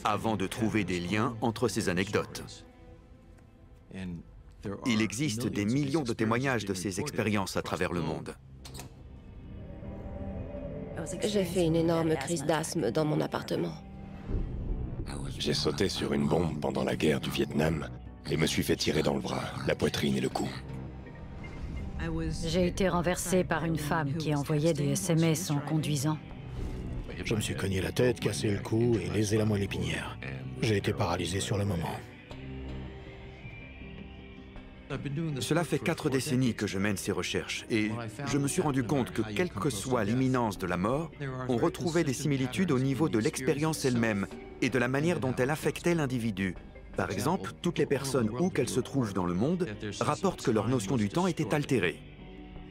avant de trouver des liens entre ces anecdotes. Il existe des millions de témoignages de ces expériences à travers le monde. J'ai fait une énorme crise d'asthme dans mon appartement. J'ai sauté sur une bombe pendant la guerre du Vietnam et me suis fait tirer dans le bras, la poitrine et le cou. J'ai été renversée par une femme qui envoyait des SMS en conduisant. Je me suis cogné la tête, cassé le cou et lésé la moelle épinière. J'ai été paralysé sur le moment. Cela fait 4 décennies que je mène ces recherches et je me suis rendu compte que quelle que soit l'imminence de la mort, on retrouvait des similitudes au niveau de l'expérience elle-même et de la manière dont elle affectait l'individu. Par exemple, toutes les personnes où qu'elles se trouvent dans le monde rapportent que leur notion du temps était altérée.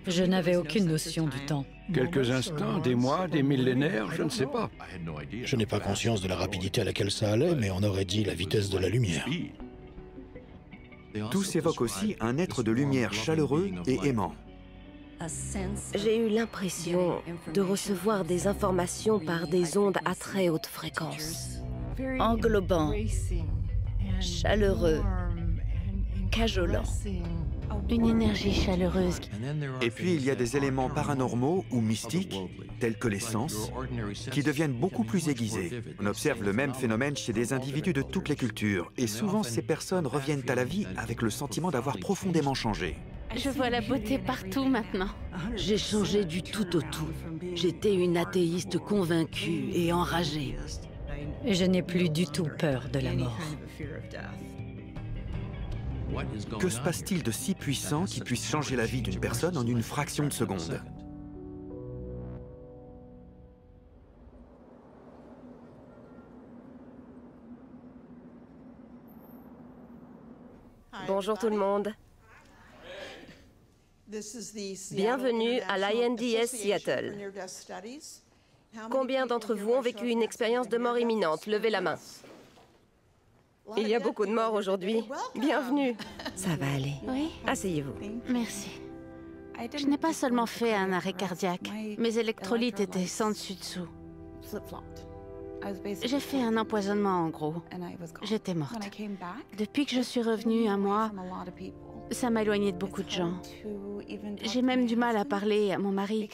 Je n'avais aucune notion du temps. Quelques instants, des mois, des millénaires, je ne sais pas. Je n'ai pas conscience de la rapidité à laquelle ça allait, mais on aurait dit la vitesse de la lumière. Tous évoquent aussi un être de lumière chaleureux et aimant. J'ai eu l'impression de recevoir des informations par des ondes à très haute fréquence, englobant, chaleureux, cajolant. Une énergie chaleureuse. Et puis il y a des éléments paranormaux ou mystiques, tels que les sens, qui deviennent beaucoup plus aiguisés. On observe le même phénomène chez des individus de toutes les cultures, et souvent ces personnes reviennent à la vie avec le sentiment d'avoir profondément changé. Je vois la beauté partout maintenant. J'ai changé du tout au tout. J'étais une athéiste convaincue et enragée. Et je n'ai plus du tout peur de la mort. Que se passe-t-il de si puissant qui puisse changer la vie d'une personne en une fraction de seconde? Bonjour tout le monde. Bienvenue à l'INDS Seattle. Combien d'entre vous ont vécu une expérience de mort imminente? Levez la main. Il y a beaucoup de morts aujourd'hui. Bienvenue. Ça va aller. Oui. Asseyez-vous. Merci. Je n'ai pas seulement fait un arrêt cardiaque. Mes électrolytes étaient sans dessus-dessous. J'ai fait un empoisonnement en gros. J'étais morte. Depuis que je suis revenue un mois, ça m'a éloignée de beaucoup de gens. J'ai même du mal à parler à mon mari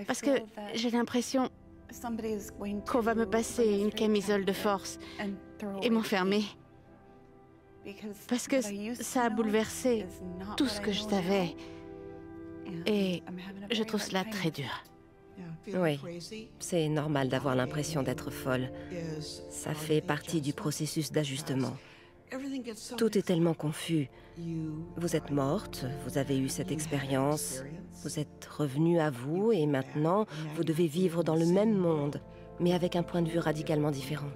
parce que j'ai l'impression qu'on va me passer une camisole de force et m'enfermer. Parce que ça a bouleversé tout ce que je savais. Et je trouve cela très dur. Oui, c'est normal d'avoir l'impression d'être folle. Ça fait partie du processus d'ajustement. Tout est tellement confus. Vous êtes morte, vous avez eu cette expérience, vous êtes revenue à vous et maintenant, vous devez vivre dans le même monde, mais avec un point de vue radicalement différent.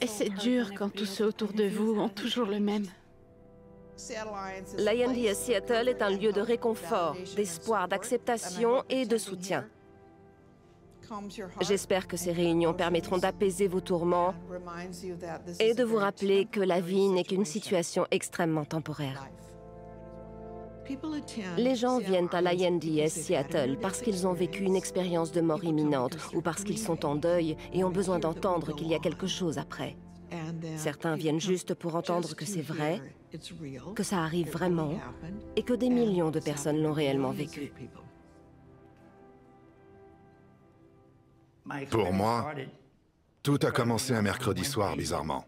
Et c'est dur quand tous ceux autour de vous ont toujours le même. L'INDS Seattle est un lieu de réconfort, d'espoir, d'acceptation et de soutien. J'espère que ces réunions permettront d'apaiser vos tourments et de vous rappeler que la vie n'est qu'une situation extrêmement temporaire. Les gens viennent à l'INDS Seattle parce qu'ils ont vécu une expérience de mort imminente ou parce qu'ils sont en deuil et ont besoin d'entendre qu'il y a quelque chose après. Certains viennent juste pour entendre que c'est vrai, que ça arrive vraiment et que des millions de personnes l'ont réellement vécu. Pour moi, tout a commencé un mercredi soir, bizarrement.